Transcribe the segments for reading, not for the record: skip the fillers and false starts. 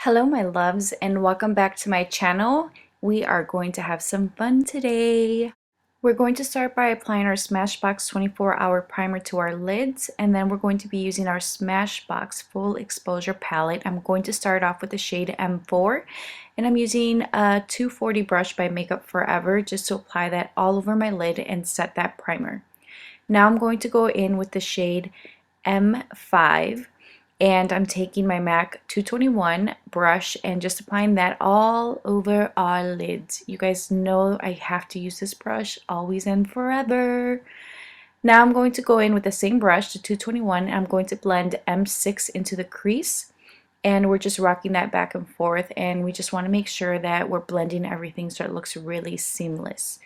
Hello my loves and welcome back to my channel. We are going to have some fun today. We're going to start by applying our Smashbox 24-hour primer to our lids, and then we're going to be using our Smashbox full exposure palette. I'm going to start off with the shade M4, and I'm using a 240 brush by Makeup Forever just to apply that all over my lid and set that primer. Now I'm going to go in with the shade M5, and I'm taking my MAC 221 brush and just applying that all over our lids. You guys know I have to use this brush always and forever. Now I'm going to go in with the same brush, the 221, and I'm going to blend M6 into the crease, and we're just rocking that back and forth, and we just want to make sure that we're blending everything so it looks really seamless.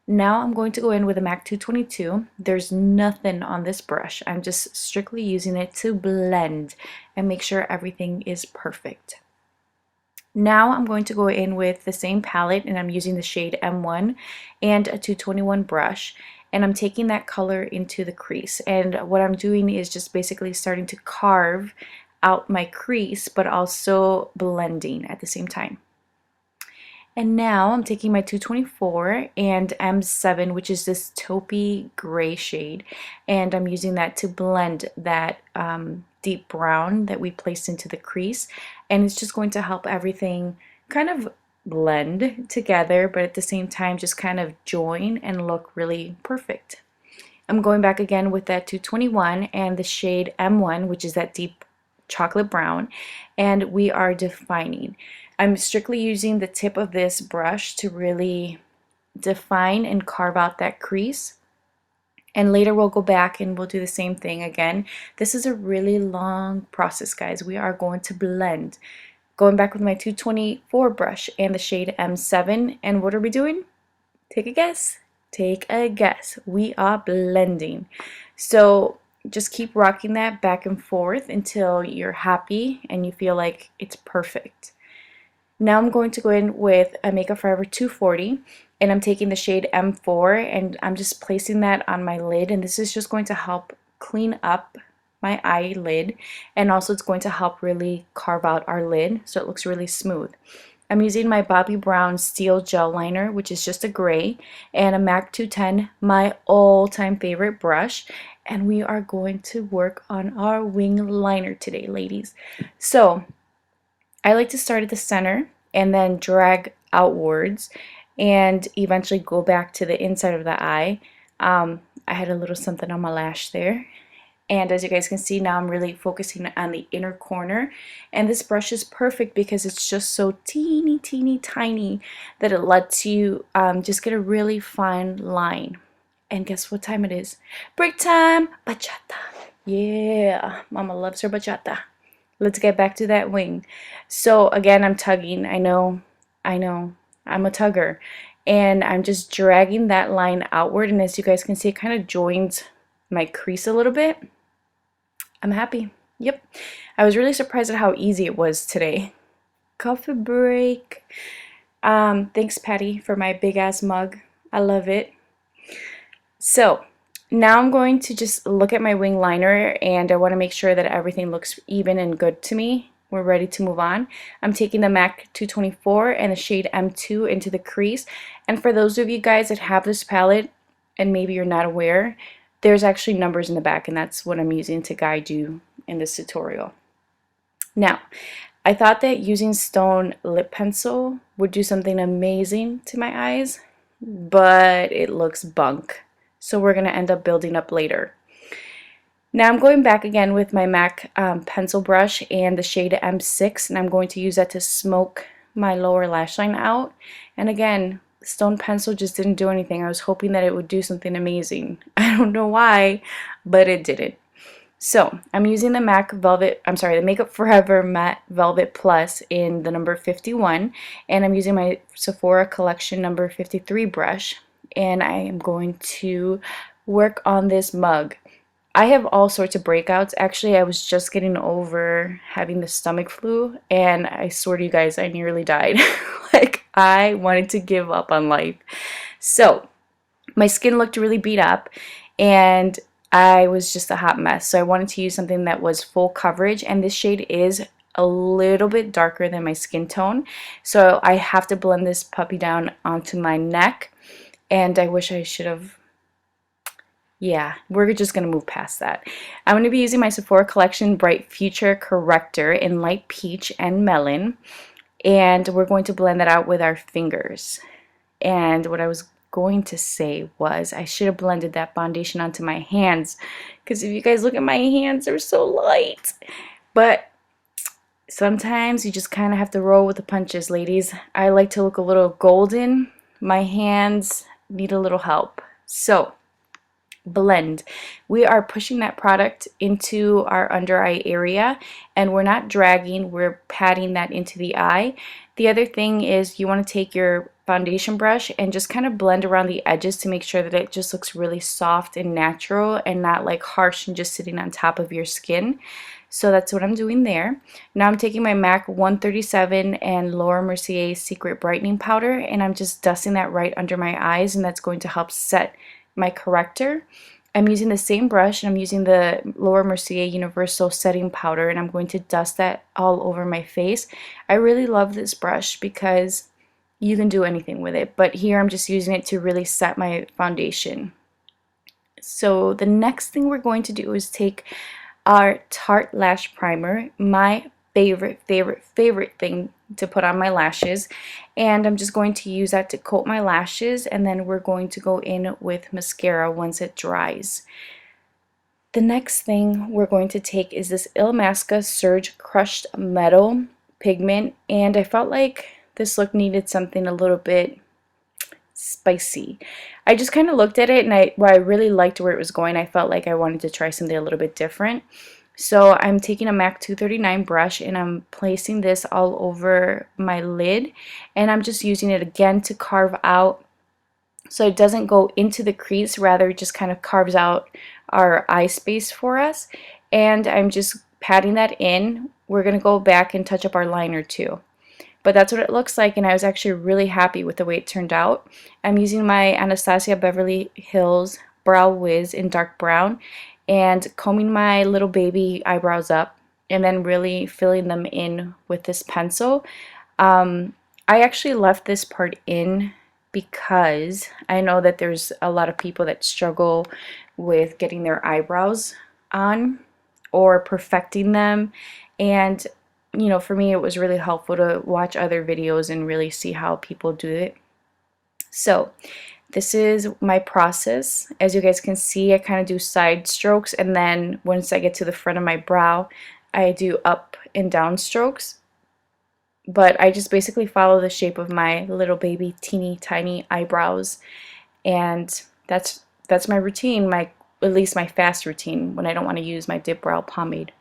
Now I'm going to go in with a MAC 222. There's nothing on this brush. I'm just strictly using it to blend and make sure everything is perfect. Now I'm going to go in with the same palette, and I'm using the shade M1 and a 221 brush, and I'm taking that color into the crease. And what I'm doing is just basically starting to carve out my crease, but also blending at the same time. And now I'm taking my 224 and M7, which is this taupey gray shade, and I'm using that to blend that deep brown that we placed into the crease, and it's just going to help everything kind of blend together, but at the same time just kind of join and look really perfect. I'm going back again with that 221 and the shade M1, which is that deep chocolate brown, and we are defining. I'm strictly using the tip of this brush to really define and carve out that crease, and later we'll go back and we'll do the same thing again. This is a really long process, guys. We are going to blend. Going back with my 224 brush and the shade M7, and what are we doing? Take a guess. Take a guess. We are blending. So just keep rocking that back and forth until you're happy and you feel like it's perfect. Now I'm going to go in with a Makeup Forever 240, and I'm taking the shade M4 and I'm just placing that on my lid, and this is just going to help clean up my eyelid, and also it's going to help really carve out our lid so it looks really smooth. I'm using my Bobbi Brown Steel Gel Liner, which is just a gray, and a MAC 210, my all-time favorite brush, and we are going to work on our wing liner today, ladies. So I like to start at the center and then drag outwards and eventually go back to the inside of the eye. I had a little something on my lash there. And as you guys can see, now I'm really focusing on the inner corner. And this brush is perfect because it's just so teeny tiny that it lets you just get a really fine line. And guess what time it is? Break time! Bachata! Yeah, Mama loves her bachata. Let's get back to that wing. So again, I'm tugging. I know, I'm a tugger. And I'm just dragging that line outward, and as you guys can see, it kind of joins my crease a little bit. I'm happy. Yep. I was really surprised at how easy it was today. Coffee break. Thanks, Patty, for my big ass mug. I love it. So now I'm going to just look at my wing liner, and I want to make sure that everything looks even and good to me. We're ready to move on. I'm taking the MAC 224 and the shade M2 into the crease. And for those of you guys that have this palette and maybe you're not aware, there's actually numbers in the back, and that's what I'm using to guide you in this tutorial. Now, I thought that using stone lip pencil would do something amazing to my eyes, but it looks bunk. So we're going to end up building up later. Now I'm going back again with my MAC pencil brush and the shade M6, and I'm going to use that to smoke my lower lash line out. And again, stone pencil just didn't do anything. I was hoping that it would do something amazing. I don't know why, but it didn't. So I'm using the the Makeup Forever Matte Velvet Plus in the number 51, and I'm using my Sephora Collection number 53 brush, and I am going to work on this mug. I have all sorts of breakouts. Actually, I was just getting over having the stomach flu, and I swear to you guys, I nearly died. Like, I wanted to give up on life. So my skin looked really beat up, and I was just a hot mess. So I wanted to use something that was full coverage, and this shade is a little bit darker than my skin tone. So I have to blend this puppy down onto my neck. And I wish I should have, yeah, we're just going to move past that. I'm going to be using my Sephora Collection Bright Future Corrector in light peach and melon. And we're going to blend that out with our fingers. And what I was going to say was I should have blended that foundation onto my hands, because if you guys look at my hands, they're so light. But sometimes you just kind of have to roll with the punches, ladies. I like to look a little golden. My hands need a little help. So blend. We are pushing that product into our under eye area, and we're not dragging, we're patting that into the eye. The other thing is you want to take your foundation brush and just kind of blend around the edges to make sure that it just looks really soft and natural and not like harsh and just sitting on top of your skin. So that's what I'm doing there. Now I'm taking my MAC 137 and Laura Mercier Secret Brightening Powder, and I'm just dusting that right under my eyes, and that's going to help set my corrector. I'm using the same brush, and I'm using the Laura Mercier Universal Setting Powder, and I'm going to dust that all over my face. I really love this brush because you can do anything with it, but here I'm just using it to really set my foundation. So the next thing we're going to do is take our Tarte Lash Primer, my favorite thing to put on my lashes, and I'm just going to use that to coat my lashes, and then we're going to go in with mascara once it dries. The next thing we're going to take is this Illamasqua Surge Crushed Metal Pigment, and I felt like this look needed something a little bit spicy. I just kind of looked at it, and I really liked where it was going. I felt like I wanted to try something a little bit different. So I'm taking a MAC 239 brush, and I'm placing this all over my lid, and I'm just using it again to carve out so it doesn't go into the crease, rather it just kind of carves out our eye space for us. And I'm just patting that in. We're going to go back and touch up our liner too. But that's what it looks like, and I was actually really happy with the way it turned out. I'm using my Anastasia Beverly Hills Brow Wiz in dark brown and combing my little baby eyebrows up and then really filling them in with this pencil. I actually left this part in because I know that there's a lot of people that struggle with getting their eyebrows on or perfecting them, and you know, for me it was really helpful to watch other videos and really see how people do it. So this is my process. As you guys can see, I kind of do side strokes, and then once I get to the front of my brow, I do up and down strokes. But I just basically follow the shape of my little baby teeny tiny eyebrows, and that's my routine, at least my fast routine when I don't want to use my dip brow pomade.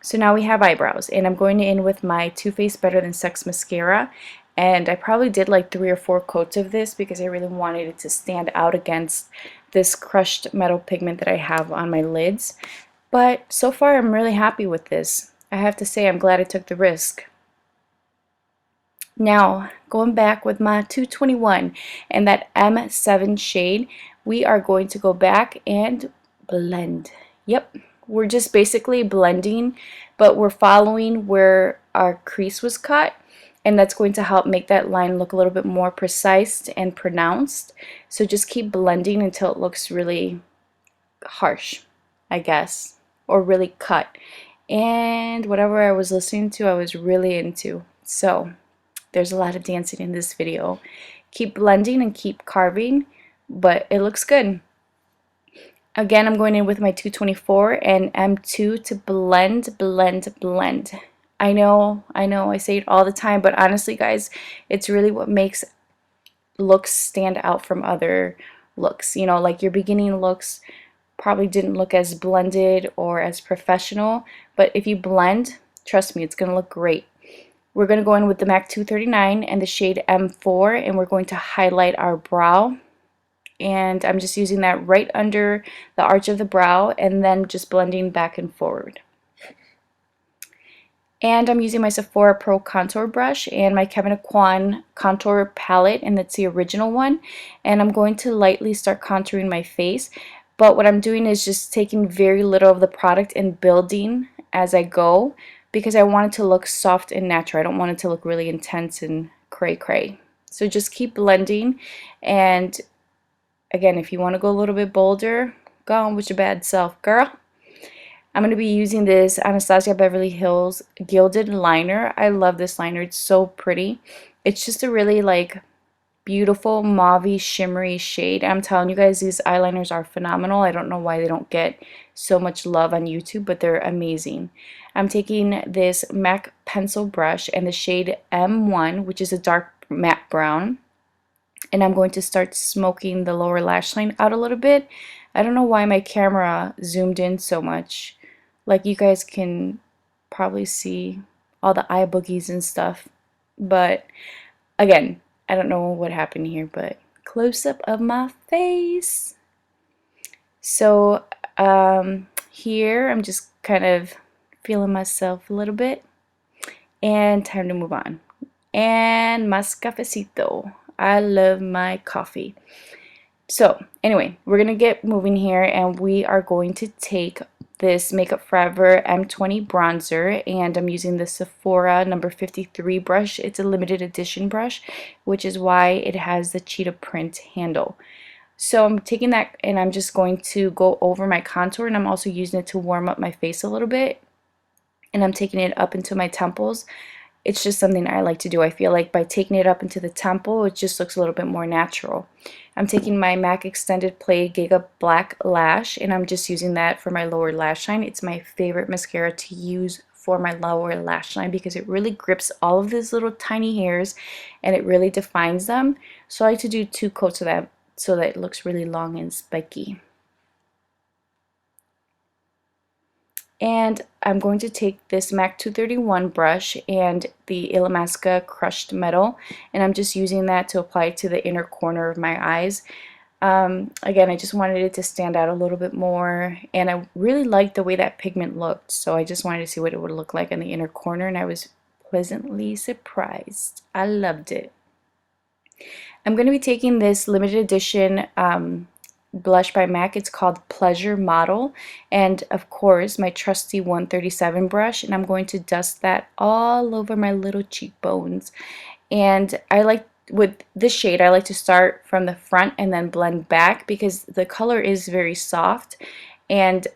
So now we have eyebrows, and I'm going in with my Too Faced Better Than Sex mascara, and I probably did like 3 or 4 coats of this because I really wanted it to stand out against this crushed metal pigment that I have on my lids. But so far I'm really happy with this. I have to say I'm glad I took the risk. Now going back with my 221 and that M7 shade, we are going to go back and blend. Yep. We're just basically blending, but we're following where our crease was cut, and that's going to help make that line look a little bit more precise and pronounced. So just keep blending until it looks really harsh, I guess, or really cut. And whatever I was listening to, I was really into. So there's a lot of dancing in this video. Keep blending and keep carving, but it looks good. Again, I'm going in with my 224 and M2 to blend, blend, blend. I know, I say it all the time, but honestly, guys, it's really what makes looks stand out from other looks. You know, like your beginning looks probably didn't look as blended or as professional, but if you blend, trust me, it's going to look great. We're going to go in with the MAC 239 and the shade M4, and we're going to highlight our brow. And I'm just using that right under the arch of the brow and then just blending back and forward. And I'm using my Sephora Pro Contour Brush and my Kevyn Aucoin Contour Palette, and that's the original one. And I'm going to lightly start contouring my face. But what I'm doing is just taking very little of the product and building as I go, because I want it to look soft and natural. I don't want it to look really intense and cray-cray. So just keep blending, and again, if you want to go a little bit bolder, go on with your bad self, girl. I'm going to be using this Anastasia Beverly Hills Gilded Liner. I love this liner. It's so pretty. It's just a really like beautiful mauvey shimmery shade. I'm telling you guys, these eyeliners are phenomenal. I don't know why they don't get so much love on YouTube, but they're amazing. I'm taking this MAC pencil brush and the shade M1, which is a dark matte brown, and I'm going to start smoking the lower lash line out a little bit. I don't know why my camera zoomed in so much. Like, you guys can probably see all the eye boogies and stuff, but again, I don't know what happened here, but close up of my face. So here I'm just kind of feeling myself a little bit, and time to move on. And más cafecito. I love my coffee. So anyway, we're gonna get moving here, and we are going to take this Makeup Forever M20 bronzer, and I'm using the Sephora number 53 brush. It's a limited edition brush, which is why it has the cheetah print handle. So I'm taking that and I'm just going to go over my contour, and I'm also using it to warm up my face a little bit, and I'm taking it up into my temples. It's just something I like to do. I feel like by taking it up into the temple, it just looks a little bit more natural. I'm taking my MAC Extended Play Giga Black Lash, and I'm just using that for my lower lash line. It's my favorite mascara to use for my lower lash line because it really grips all of these little tiny hairs and it really defines them. So I like to do 2 coats of that so that it looks really long and spiky. And I'm going to take this MAC 231 brush and the Illamasqua Crushed Metal, and I'm just using that to apply it to the inner corner of my eyes. Again, I just wanted it to stand out a little bit more, and I really liked the way that pigment looked, so I just wanted to see what it would look like in the inner corner, and I was pleasantly surprised. I loved it. I'm going to be taking this limited edition blush by MAC. It's called Pleasure Model, and of course my trusty 137 brush, and I'm going to dust that all over my little cheekbones. And I like, with this shade, I like to start from the front and then blend back because the color is very soft, and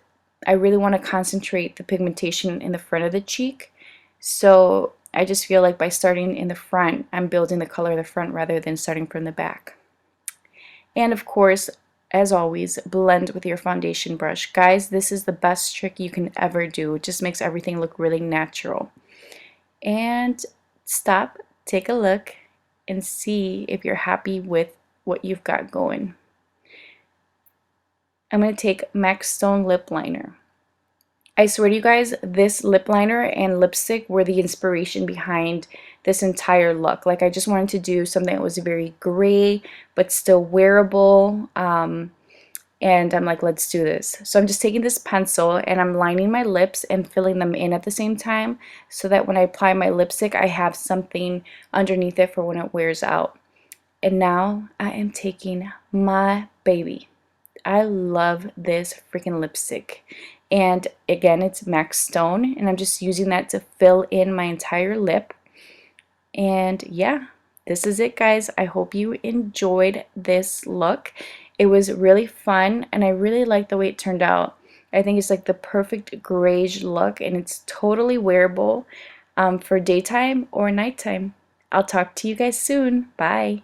I really want to concentrate the pigmentation in the front of the cheek. So I just feel like by starting in the front, I'm building the color of the front rather than starting from the back. And of course, as always, blend with your foundation brush. Guys, this is the best trick you can ever do. It just makes everything look really natural. And stop, take a look, and see if you're happy with what you've got going. I'm going to take MAC Stone Lip Liner. I swear to you guys, this lip liner and lipstick were the inspiration behind this entire look. Like, I just wanted to do something that was very gray but still wearable, and I'm like, let's do this. So I'm just taking this pencil and I'm lining my lips and filling them in at the same time so that when I apply my lipstick, I have something underneath it for when it wears out. And now I am taking my baby. I love this freaking lipstick. And again, it's MAC Stone, and I'm just using that to fill in my entire lip. And yeah, this is it, guys. I hope you enjoyed this look. It was really fun, and I really like the way it turned out. I think it's like the perfect Greige look, and it's totally wearable for daytime or nighttime. I'll talk to you guys soon. Bye.